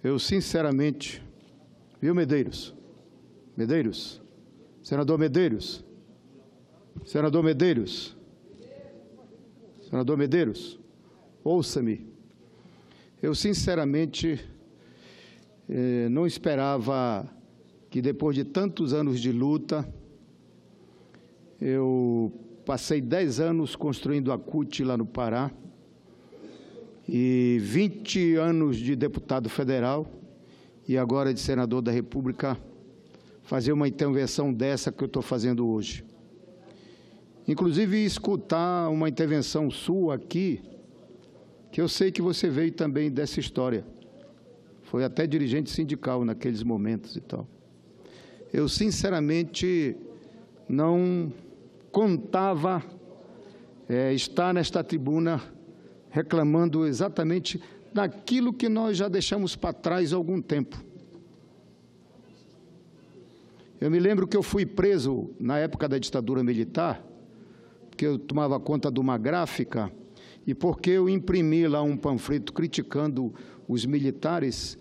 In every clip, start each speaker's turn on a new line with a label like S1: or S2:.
S1: Eu, sinceramente, viu, Medeiros? Medeiros? Senador Medeiros? Senador Medeiros? Senador Medeiros? Ouça-me. Eu, sinceramente, não esperava que, depois de tantos anos de luta, eu passei 10 anos construindo a CUT lá no Pará, e 20 anos de deputado federal e agora de senador da República, fazer uma intervenção dessa que eu estou fazendo hoje. Inclusive, escutar uma intervenção sua aqui, que eu sei que você veio também dessa história. Foi até dirigente sindical naqueles momentos e tal. Eu, sinceramente, não contava estar nesta tribuna reclamando exatamente daquilo que nós já deixamos para trás há algum tempo. Eu me lembro que eu fui preso na época da ditadura militar, porque eu tomava conta de uma gráfica e porque eu imprimi lá um panfleto criticando os militares,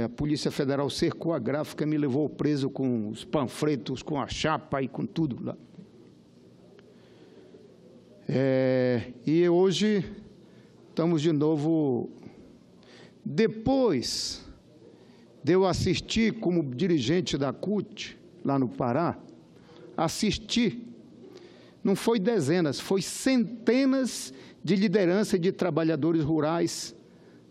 S1: a Polícia Federal cercou a gráfica e me levou preso com os panfletos, com a chapa e com tudo lá. E hoje estamos de novo, depois de eu assistir como dirigente da CUT, lá no Pará, assisti, não foi dezenas, foi centenas de lideranças de trabalhadores rurais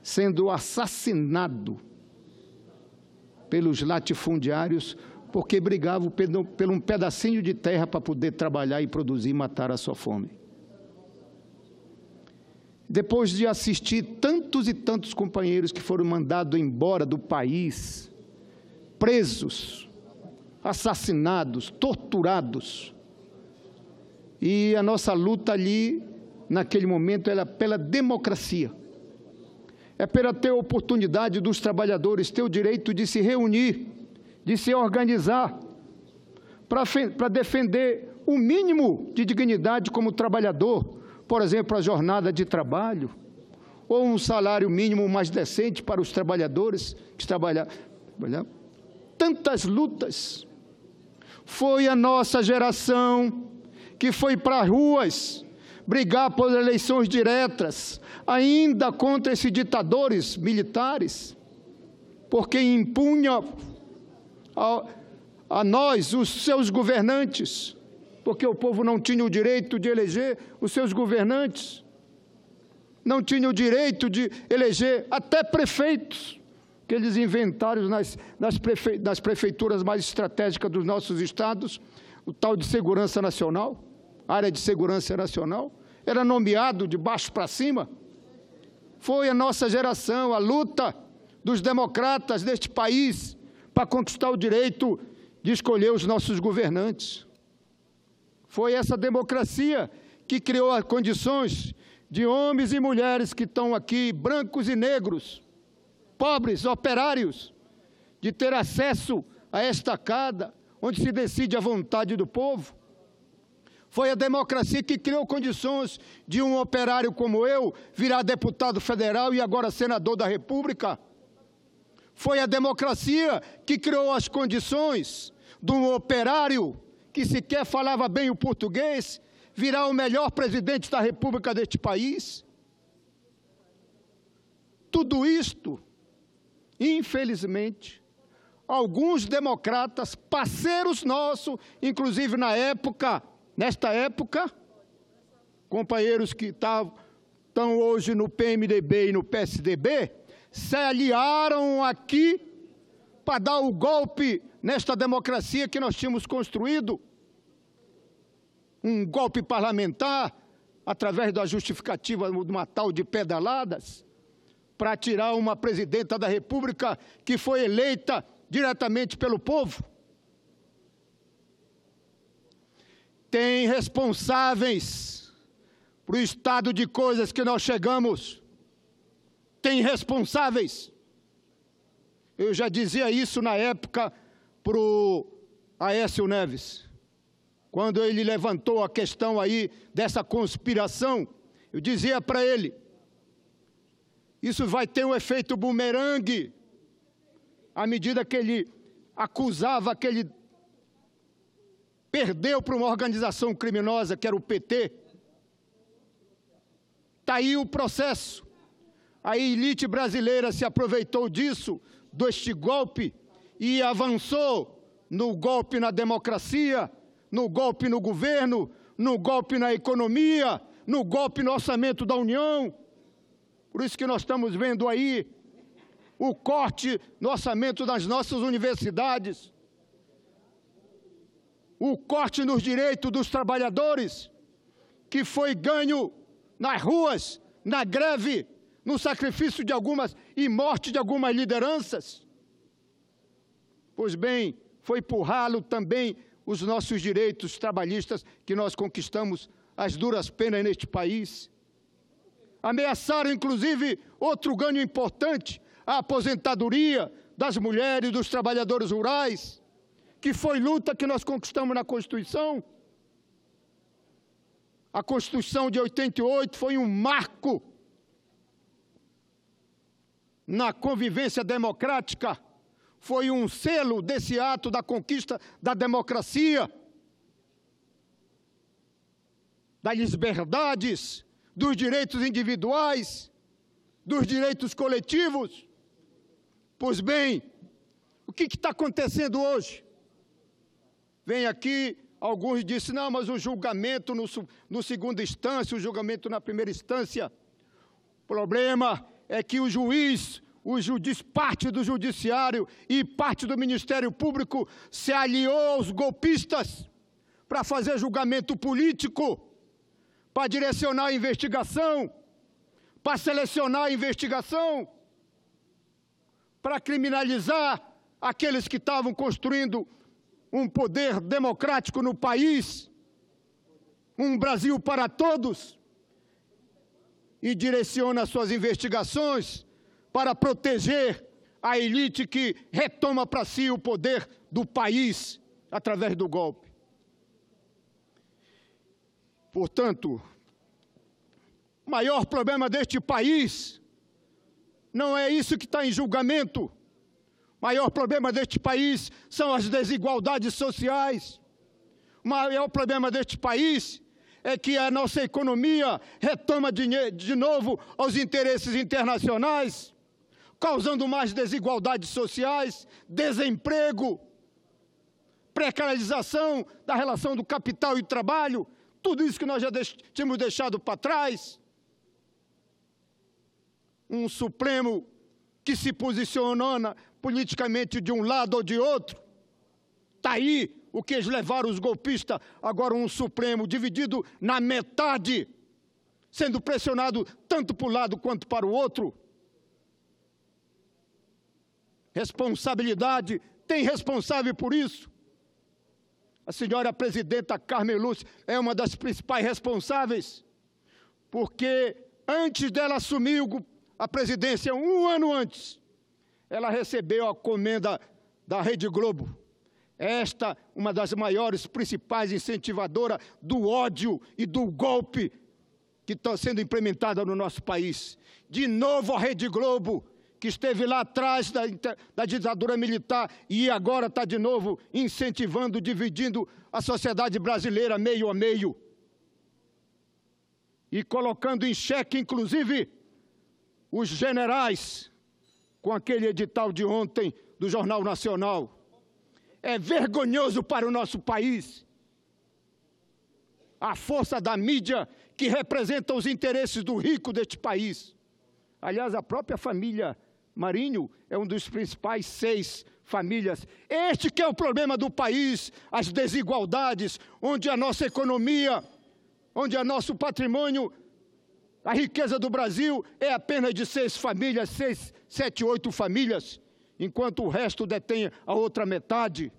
S1: sendo assassinados pelos latifundiários, porque brigavam por um pedacinho de terra para poder trabalhar e produzir e matar a sua fome. Depois de assistir tantos e tantos companheiros que foram mandados embora do país, presos, assassinados, torturados, e a nossa luta ali, naquele momento, era pela democracia. É pela ter a oportunidade dos trabalhadores ter o direito de se reunir, de se organizar, para defender o mínimo de dignidade como trabalhador, por exemplo, a jornada de trabalho, ou um salário mínimo mais decente para os trabalhadores que trabalham. Tantas lutas. Foi a nossa geração que foi para as ruas brigar por eleições diretas, ainda contra esses ditadores militares, porque impunha a nós, os seus governantes, porque o povo não tinha o direito de eleger os seus governantes, não tinha o direito de eleger até prefeitos, que eles inventaram nas prefeituras mais estratégicas dos nossos estados, o tal de segurança nacional, área de segurança nacional, era nomeado de baixo para cima. Foi a nossa geração, a luta dos democratas deste país para conquistar o direito de escolher os nossos governantes. Foi essa democracia que criou as condições de homens e mulheres que estão aqui, brancos e negros, pobres, operários, de ter acesso a esta casa, onde se decide a vontade do povo. Foi a democracia que criou condições de um operário como eu virar deputado federal e agora senador da República. Foi a democracia que criou as condições de um operário que sequer falava bem o português virar o melhor presidente da República deste país. Tudo isto, infelizmente, alguns democratas, parceiros nossos, inclusive nesta época, companheiros que estão hoje no PMDB e no PSDB, se aliaram aqui para dar o golpe nesta democracia que nós tínhamos construído, um golpe parlamentar, através da justificativa de uma tal de pedaladas, para tirar uma presidenta da República que foi eleita diretamente pelo povo. Tem responsáveis para o estado de coisas que nós chegamos. Tem responsáveis. Eu já dizia isso na época para o Aécio Neves. Quando ele levantou a questão aí dessa conspiração, eu dizia para ele, isso vai ter um efeito bumerangue à medida que ele acusava que ele perdeu para uma organização criminosa, que era o PT. Está aí o processo. A elite brasileira se aproveitou disso, deste golpe, e avançou no golpe na democracia, no golpe no governo, no golpe na economia, no golpe no orçamento da União. Por isso que nós estamos vendo aí o corte no orçamento das nossas universidades, o corte nos direitos dos trabalhadores, que foi ganho nas ruas, na greve, no sacrifício de algumas e morte de algumas lideranças. Pois bem, foi por ralo também os nossos direitos trabalhistas que nós conquistamos às duras penas neste país. Ameaçaram, inclusive, outro ganho importante, a aposentadoria das mulheres e dos trabalhadores rurais, que foi luta que nós conquistamos na Constituição. A Constituição de 88 foi um marco na convivência democrática, foi um selo desse ato da conquista da democracia, das liberdades, dos direitos individuais, dos direitos coletivos. Pois bem, o que está acontecendo hoje? Vem aqui, alguns disseram, não, mas o julgamento no segunda instância, o julgamento na primeira instância. O problema é que o juiz, parte do judiciário e parte do Ministério Público se aliou aos golpistas para fazer julgamento político, para direcionar a investigação, para selecionar a investigação, para criminalizar aqueles que estavam construindo um poder democrático no país, um Brasil para todos, e direciona suas investigações para proteger a elite que retoma para si o poder do país através do golpe. Portanto, o maior problema deste país não é isso que está em julgamento. O maior problema deste país são as desigualdades sociais. O maior problema deste país é que a nossa economia retoma de novo aos interesses internacionais, causando mais desigualdades sociais, desemprego, precarização da relação do capital e trabalho, tudo isso que nós já tínhamos deixado para trás. Um Supremo que se posiciona politicamente de um lado ou de outro. Está aí o que eles levaram os golpistas, agora um Supremo dividido na metade, sendo pressionado tanto para um lado quanto para o outro. Responsabilidade, tem responsável por isso. A senhora presidenta Carmen Lúcia é uma das principais responsáveis, porque antes dela assumir a presidência, um ano antes, ela recebeu a comenda da Rede Globo. Esta, uma das maiores, principais incentivadoras do ódio e do golpe que está sendo implementada no nosso país. De novo a Rede Globo, que esteve lá atrás da ditadura militar e agora está de novo incentivando, dividindo a sociedade brasileira meio a meio. E colocando em xeque, inclusive, os generais, com aquele edital de ontem do Jornal Nacional. É vergonhoso para o nosso país a força da mídia que representa os interesses do rico deste país. Aliás, a própria família Marinho é um dos principais 6 famílias. Este que é o problema do país, as desigualdades, onde a nossa economia, onde o nosso patrimônio, a riqueza do Brasil é apenas de 6 famílias, 6, 7, 8 famílias, enquanto o resto detém a outra metade.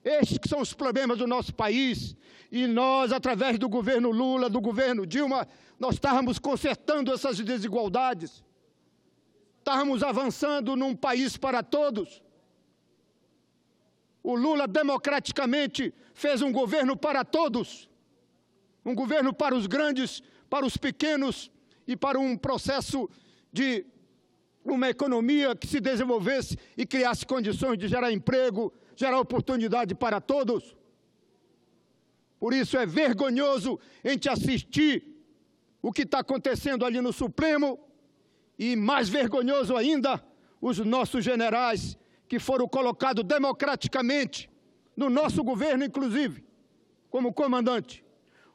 S1: Estes que são os problemas do nosso país. E nós, através do governo Lula, do governo Dilma, nós estávamos consertando essas desigualdades. Estávamos avançando num país para todos. O Lula, democraticamente, fez um governo para todos. Um governo para os grandes, para os pequenos e para um processo de uma economia que se desenvolvesse e criasse condições de gerar emprego, gerar oportunidade para todos. Por isso é vergonhoso a gente assistir o que está acontecendo ali no Supremo e, mais vergonhoso ainda, os nossos generais que foram colocados democraticamente no nosso governo, inclusive, como comandante.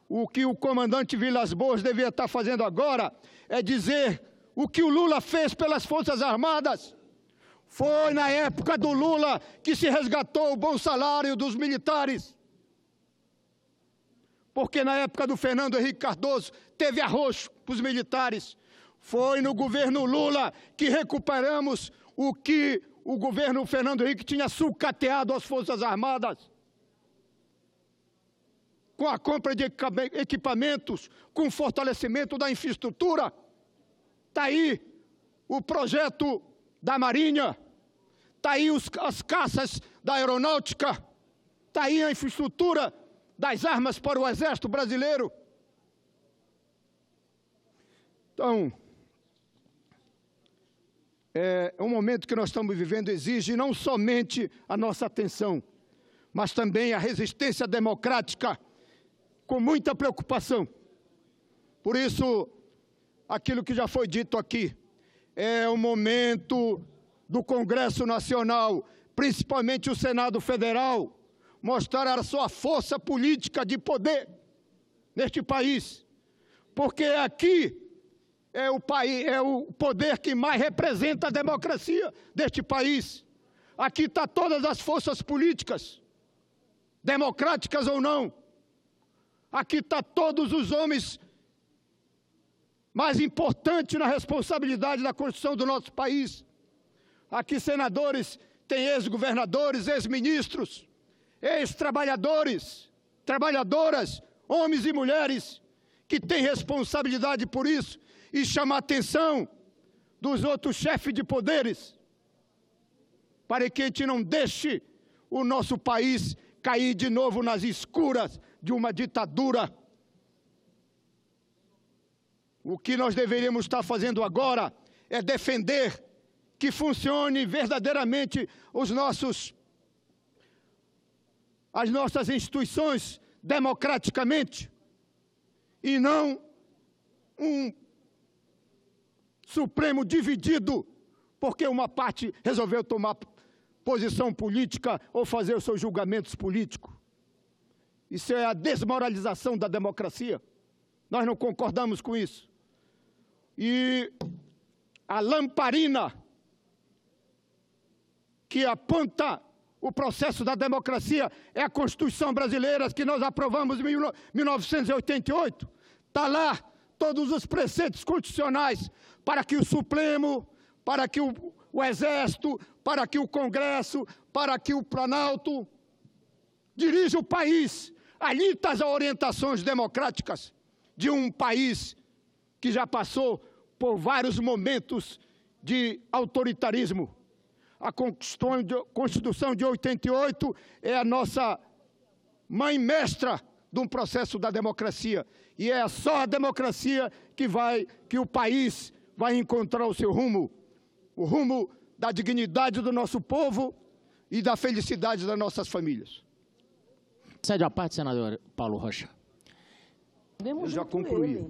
S1: O que o comandante Vilas Boas devia estar fazendo agora é dizer o que o Lula fez pelas Forças Armadas. Foi na época do Lula que se resgatou o bom salário dos militares. Porque na época do Fernando Henrique Cardoso teve arroxo para os militares. Foi no governo Lula que recuperamos o que o governo Fernando Henrique tinha sucateado às Forças Armadas. Com a compra de equipamentos, com o fortalecimento da infraestrutura. Está aí o projeto da Marinha, está aí as caças da Aeronáutica, está aí a infraestrutura das armas para o Exército Brasileiro. Então, o momento que nós estamos vivendo exige não somente a nossa atenção, mas também a resistência democrática, com muita preocupação. Por isso, aquilo que já foi dito aqui, é o momento do Congresso Nacional, principalmente o Senado Federal, mostrar a sua força política de poder neste país, porque aqui é o poder que mais representa a democracia deste país. Aqui está todas as forças políticas, democráticas ou não. Aqui está todos os homens mais importantes na responsabilidade da construção do nosso país. Aqui senadores, tem ex-governadores, ex-ministros, ex-trabalhadores, trabalhadoras, homens e mulheres, que têm responsabilidade por isso e chamam a atenção dos outros chefes de poderes, para que a gente não deixe o nosso país cair de novo nas escuras de uma ditadura. O que nós deveríamos estar fazendo agora é defender que funcione verdadeiramente as nossas instituições democraticamente, e não um Supremo dividido, porque uma parte resolveu tomar posição política ou fazer os seus julgamentos políticos. Isso é a desmoralização da democracia. Nós não concordamos com isso. E a lamparina que aponta o processo da democracia é a Constituição brasileira, que nós aprovamos em 1988. Está lá todos os preceitos constitucionais para que o Supremo, para que o Exército, para que o Congresso, para que o Planalto dirija o país. Ali estão as orientações democráticas de um país que já passou por vários momentos de autoritarismo. A Constituição de 88 é a nossa mãe mestra de um processo da democracia. E é só a democracia que o país vai encontrar o seu rumo. O rumo da dignidade do nosso povo e da felicidade das nossas famílias.
S2: Cede a parte, senador Paulo Rocha.
S1: Eu já concluí.